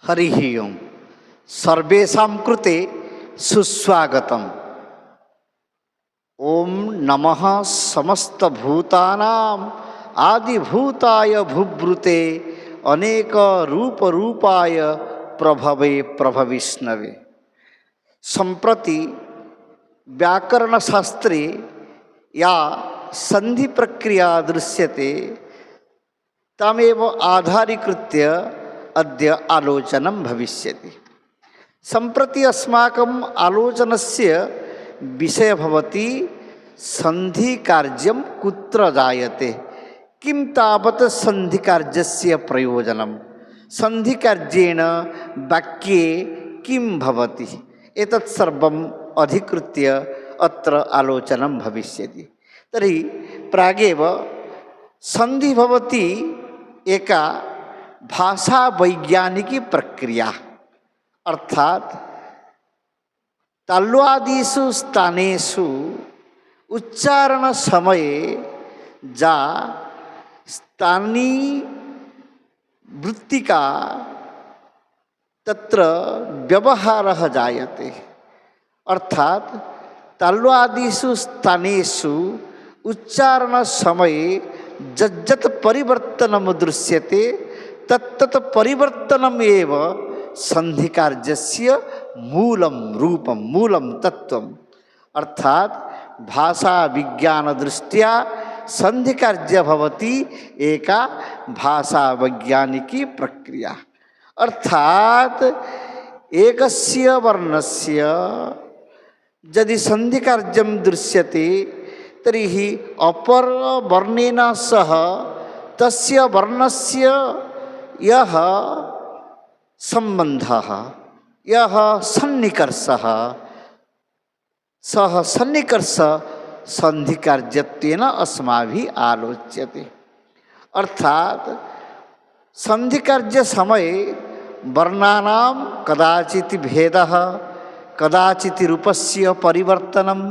हरि ओम सर्वेषां कृते सुस्वागतम्। ओम नमः समस्त भूतानां आदिभूताय भूभृते अनेक रूप रूपाय प्रभवे प्रभविष्णवे। संप्रति व्याकरण शास्त्रे या संधि प्रक्रिया दृश्यते तमेव आधारीकृत्य अद्य आलोचनं भविष्यति। संप्रति अस्माकम् आलोचनस्य विषय भवति संधि कार्यं कुत्र जायते, किं तावत् संधि कार्यस्य प्रयोजनं, संधि कार्येण वाक्ये किं भवति, एतत् सर्वम् अधिकृत्य अत्र आलोचनं भविष्यति। तर्हि प्रागेव संधि भवति एका भाषा वैज्ञानिकी प्रक्रिया, अर्थात ताल्वादीषु स्थानेषु उच्चारण समये जा स्थानीय वृत्तिका तत्र व्यवहारः जायते। अर्थात ताल्वादीषु स्थानेषु उच्चारण समये यत् परिवर्तनं दृश्यते तत्तत् परिवर्तनमेव संधि कार्यस्य मूलं रूपं मूलं तत्वम्। अर्थात भाषा विज्ञान दृष्ट्या संधि कार्य भवति एका भाषा वैज्ञानिकी प्रक्रिया। अर्थात एकस्य वर्णस्य यदि संधि कार्यं दृश्यते तर्हि अपर वर्णेन सह तस्य वर्णस्य यः सम्बन्धः, यः सन्निकर्षः, सः सन्निकर्ष संधि कार्यत्वेन अस्माभिः आलोच्यते। अर्थात संधि कार्य समये वर्णानां कदाचित् भेदः, कदाचित् रूपस्य परिवर्तनं,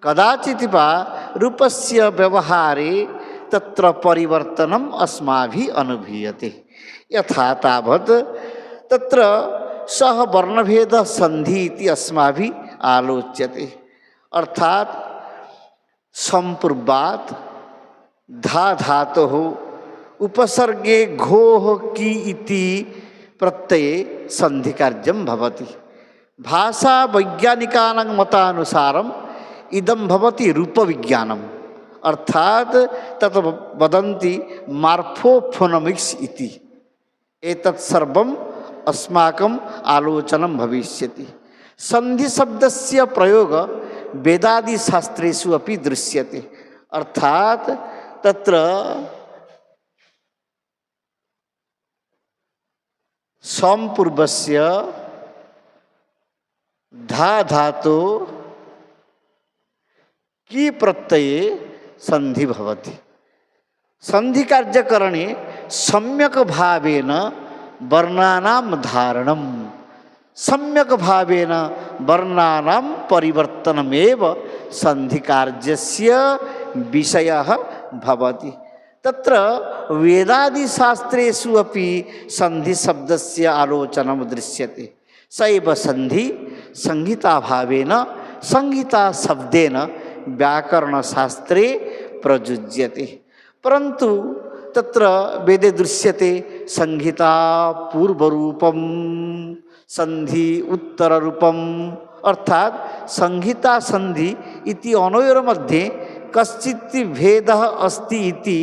कदाचित् वा रूपस्य व्यवहारे तत्र परिवर्तनम् अस्माभिः अनुभूयते। यथा तावत् तत्र सः वर्णभेदः संधि इति अस्माभिः आलोच्यते। अर्थात संपूर्वात् धा धातोः उपसर्गे घोः की इति प्रत्यये संधि कार्यं भवति। भाषा वैज्ञानिकानां मतानुसारम् इदं भवति रूपविज्ञानम्। अर्थात तत् वदन्ति मार्फोफोनमिक्स इति। एतत् सर्वम् अस्माकम् आलोचनं भविष्यति। संधि शब्दस्य प्रयोग वेदादि शास्त्रेषु अपि दृश्यते। अर्थात तत्र संपूर्वस्य धा धातो की प्रत्यये संधि भवति। संधि कार्यकरणे सम्यक भावेन वर्णानां धारणं, सम्यक भावेन वर्णानां परिवर्तनमेव संधि कार्यस्य विषयः भवति। तत्र वेदादि शास्त्रेषु अपि संधि शब्दस्य आलोचनं दृश्यते। सैव संधि संहिता भावेन संहिता शब्देन व्याकरण शास्त्रे प्रयुज्यते। परंतु तत्र वेदे दृश्यते संहिता पूर्वरूपम संधि उत्तररूपम। अर्थात संहिता संधि इति अनयोर्मध्ये कश्चित् भेदः अस्ति इति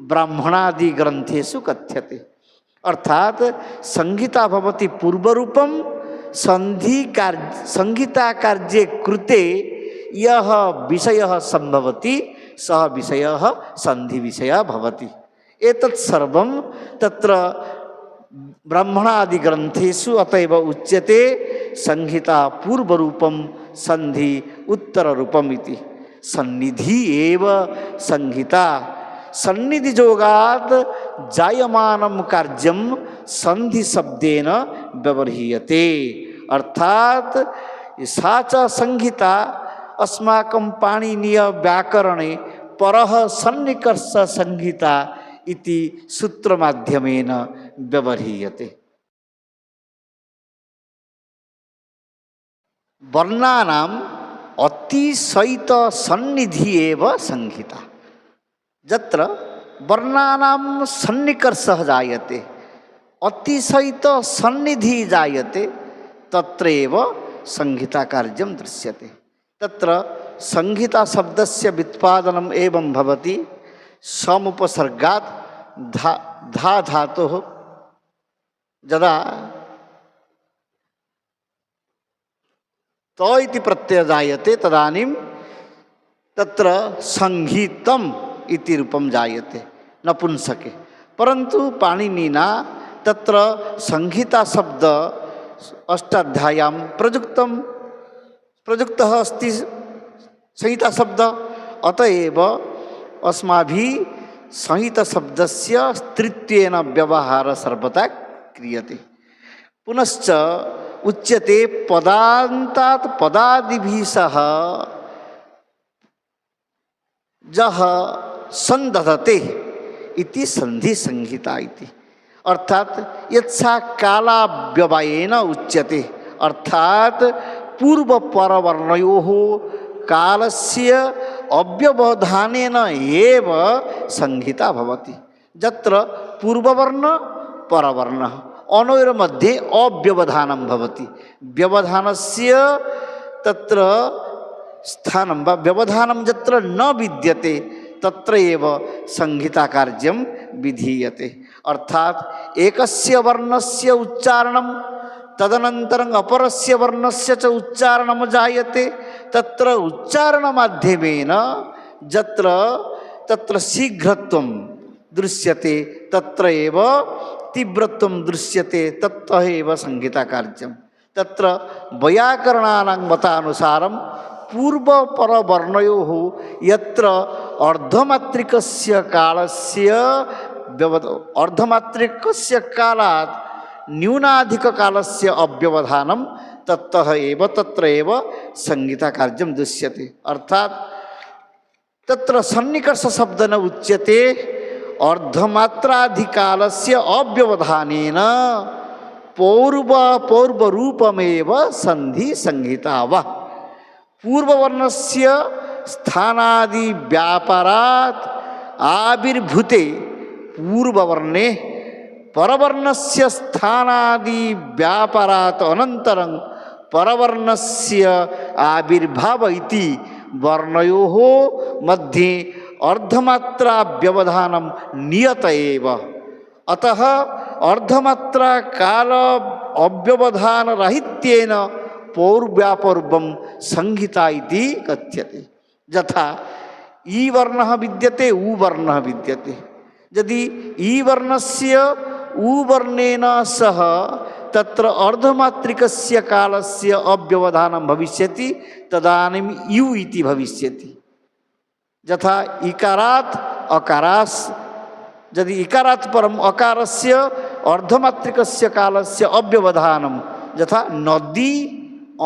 ब्राह्मणादि ग्रंथेषु कथ्यते। अर्थात संहिता भवति पूर्वरूपम, संहिता कार्ये कृते यह विषयः संभवति सः विषयः संधि विषयः भवति। एतत् सर्वं तत्र ब्राह्मणादि ग्रंथेषु अतएव उच्यते संहिता पूर्वरूपं संधि उत्तररूपम् इति। सन्निधि एव संहिता, सन्निधि जोगात् जायमानं कार्यं संधि शब्देन व्यवह्रियते। अर्थात सा च संहिता अस्माकं पाणिनीय व्याकरणे परः सन्निकर्ष संहिता इति सूत्रमाध्यमेन व्यवह्रियते। वर्णानाम अतिशयित सन्निधि एव संहिता। जत्र वर्णानाम सन्निकर्षः जायते अतिशयित सन्निधि जायते तत्रैव संहिता कार्यं दृश्यते। तत्र संहिता शब्दस्य व्युत्पादनम् एवं भवति समुपसर्गात् धा धातुः यदा त इति प्रत्यय जायते तदानीं तत्र संहितम इति रूपं जायते नपुंसके। परन्तु पाणिनिना तत्र संहिता शब्द अष्टाध्याय्यां प्रयुक्तः अस्ति संहिता शब्द। अतएव अस्माभिः संहिता शब्दस्य स्त्रीत्वेन व्यवहारः सर्वदा क्रियते। पुनश्च उच्यते पदान्तात् पदादिभिः सह जह संदधते इति संधि संहिता इति। अर्थात यत्सा कालाव्यवयेन उच्यते अर्थात पूर्व परवर्णयोः कालस्य अव्यवधानेन एव संहिता भवति। जत्र पूर्ववर्ण परवर्णः अनयोर्मध्ये अव्यवधानं भवति। व्यवधानस्य तत्र स्थानं वा व्यवधानं यत्र न विद्यते तत्र एव संहिता कार्यं विधीयते। अर्थात एकस्य वर्णस्य उच्चारणं तदनन्तरं अपरस्य वर्णस्य च उच्चारणं जायते। तत्र उच्चारणमाध्यमेन यत्र तत्र शीघ्रत्वं दृश्यते तत्र एव तीव्रत्वं दृश्यते तत्र एव संहिता कार्यं। तत्र वैयाकरणानां मतानुसारं पूर्वपरवर्णयोः यत्र अर्धमात्रिकस्य कालस्य अर्धमात्रिकस्य कालात् न्यूनाधिककालस्य अव्यवधानं तत्र एव संहिता कार्यं दृश्यते। अर्थात तत्र सन्निकर्ष शब्देन उच्यते अर्धमात्राधिकालस्य अव्यवधानेन पौर्वरूपमेव संधि संहिता वा। पूर्ववर्णस्य स्थानादि व्यापारात् आविर्भूते पूर्ववर्णे परवर्णस्य स्थानादि व्यापारात् अनन्तरं परवर्णस्य आविर्भाव इति वर्णयोः मध्ये अर्धमात्रा व्यवधानं नियत एव। अतः अर्धमात्रा काल अव्यवधान राहित्येन पौर्व्यापौर्वं संहिता इति कथ्यते। यथा ई वर्णः विद्यते उ वर्णः विद्यते। यदि ई वर्णस्य उ वर्णेन सह तत्र अर्धमात्रिकस्य कालस्य अव्यवधानं भविष्यति तदानीं यु इति भविष्यति। यथा इकारात् अकारास् यदि इकारात् परम् अकारस्य अर्धमात्रिकस्य कालस्य अव्यवधानं यथा नदी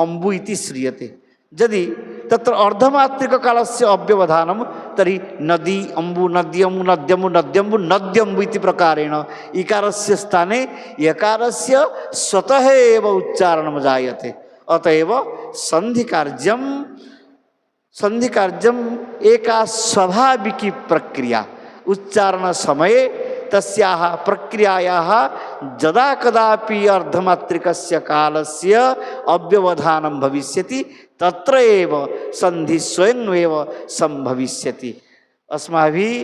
अम्बु इति श्रूयते। यदि तत्र अर्धमात्रिककालस्य अव्यवधानं तर्हि नदी अम्बु नद्यमु नद्यमु नद्यम्बु नद्यम्बु इति प्रकारेण इकारस्य स्थाने यकारस्य स्वतः एव उच्चारणं जायते। अतएव संधिकार्यम् एका स्वाभाविकी प्रक्रिया। उच्चारण समये तस्याः प्रक्रियायाः यदा कदापि अर्धमात्रिकस्य कालस्य अव्यवधानं भविष्यति तत्र एव संधि स्वयमेव संभविष्यति। अस्माभिः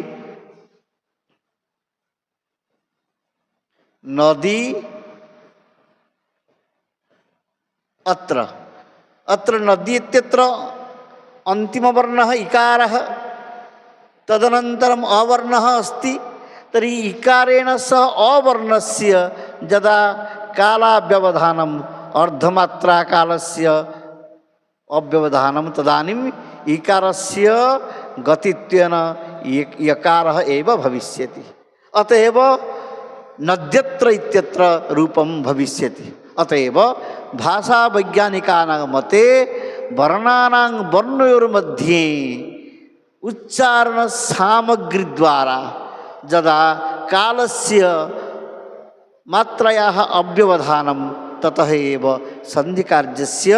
नदी अत्र नदी इत्यत्र अन्तिमवर्णः इकारः तदनन्तरम् अवर्णः अस्ति। तर्हि इकारेण सह अवर्णस्य यदा कालाव्यवधानम् अर्धमात्राकालस्य अव्यवधानं तदानीम् इकारस्य गतित्वेन यकारः एव भविष्यति। अतएव नद्यत्र इत्यत्र रूपं भविष्यति। अतएव भाषावैज्ञानिकानां मते वर्णानां वर्णयोर्मध्ये उच्चारण सामग्री द्वारा यदा कालस्य मात्रायाः अव्यवधानं ततः एव संधिकार्यस्य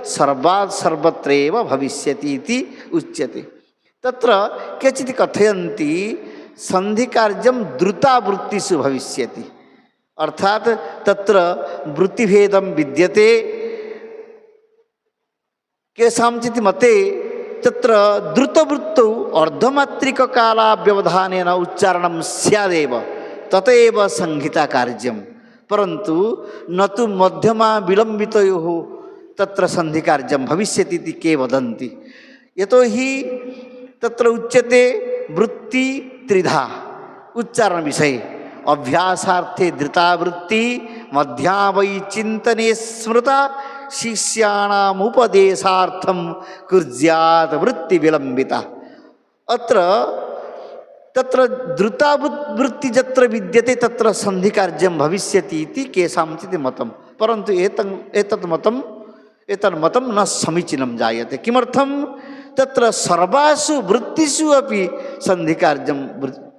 सर्वात् सर्वत्रैव भविष्यति इति उच्यते। तत्र केचित् कथयन्ति संधिकार्यं द्रुतावृत्तिषु भविष्यति, अर्थात तत्र वृत्तिभेदं विद्यते। केषांचित् मते तत्र द्रुतवृत्तौ अर्धमात्रिककालाव्यवधानेन उच्चारणं स्यादेव, ततएव संहिताकार्यं, परन्तु न तु मध्यमा विलम्बितयोः तत्र संधिकार्यं भविष्यति इति के वदन्ति। यतोहि तत्र उच्यते वृत्ति त्रिधा उच्चारण विषये, अभ्यासार्थे धृतावृत्ति, मध्या वै चिंतने स्मृता, शिष्याणामुपदेशार्थं कुर्यात् वृत्ति विलंबिता। अत्र तत्र द्रुतावृत्ति यत्र विद्यते तत्र संधिकार्यं भविष्यति इति केषांचित् मतं, परन्तु एतत् मतं न समीचीनं जायते। किमर्थं? तत्र सर्वासु वृत्तिषु अपि संधिकार्यं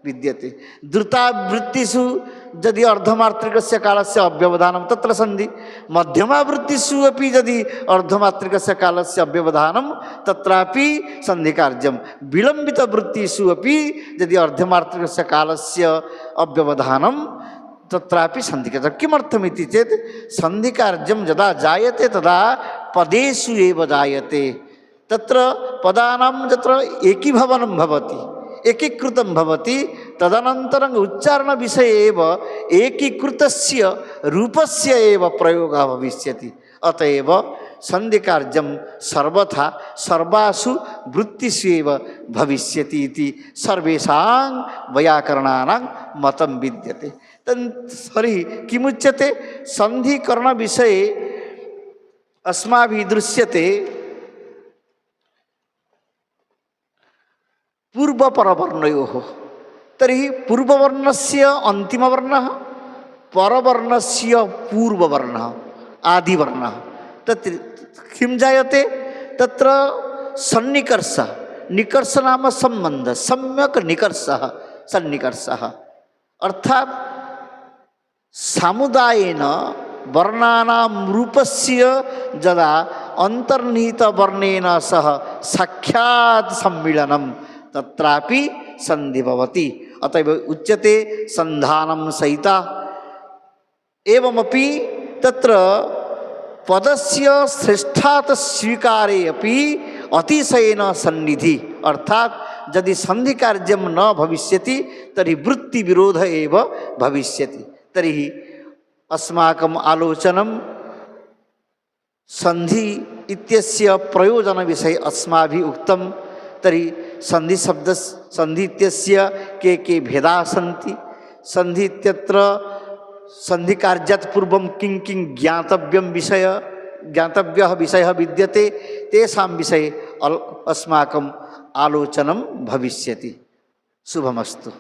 विद्यते। द्रुतावृत्तिषु यदि अर्धमात्रिकस्य कालस्य अव्यवधानं तत्र संधि, मध्यमावृत्तिषु अपि यदि अर्धमात्रिकस्य कालस्य अव्यवधानं तत्रापि संधिकार्यं, विलम्बितवृत्तिषु अपि यदि अर्धमात्रिकस्य कालस्य अव्यवधानं तत्रापि संधिकार्यं। किमर्थमिति चेत् संधिकार्यं यदा जायते तदा पदेषु एव जायते। तत्र पदानां यत्र एकीभवनं भवति, एकीकृतं भवति, तदनन्तरं उच्चारण विषये एव एकीकृतस्य रूपस्य एव प्रयोगः भविष्यति। अतएव संधिकार्यं सर्वथा सर्वासु वृत्तिषु एव भविष्यति इति सर्वेषां वैयाकरणानां मतं विद्यते। तर्हि किमुच्यते? संधिकरण विषये अस्माभिः दृश्यते पूर्वपरवर्णयोः। तर्हि पूर्ववर्णस्य अन्तिमवर्णः, परवर्णस्य पूर्ववर्णः, आदिवर्णः। तत्र किं जायते? तत्र सन्निकर्षः, निकर्ष नाम सम्बन्धः, सम्यक् निकर्षः, सन्निकर्षः, अर्थात् समुदायेन वर्णानां रूपस्य यदा अन्तर्निहितवर्णेन सह साक्षात् सम्मिलनं तत्रापि संधि भवति। अतएव उच्यते संधानं सहिता। एवमपि तत्र पदस्य श्रेष्ठात् स्वीकारे अपि अतिशयेन सन्निधि, अर्थात यदि संधिकार्यं न भविष्यति तर्हि वृत्तिविरोध एव भविष्यति। तर्हि अस्माकम् आलोचनं संधि इत्यस्य प्रयोजन विषये अस्माभिः उक्तं। तर्हि संधि शब्द संधि इत्यस्य के भेदाः सन्ति, संधि इत्यत्र संधि कार्यात् पूर्वं किं किं ज्ञातव्यः विषयः विद्यते, तेषां विषये अस्माकम् आलोचनं भविष्यति। शुभमस्तु।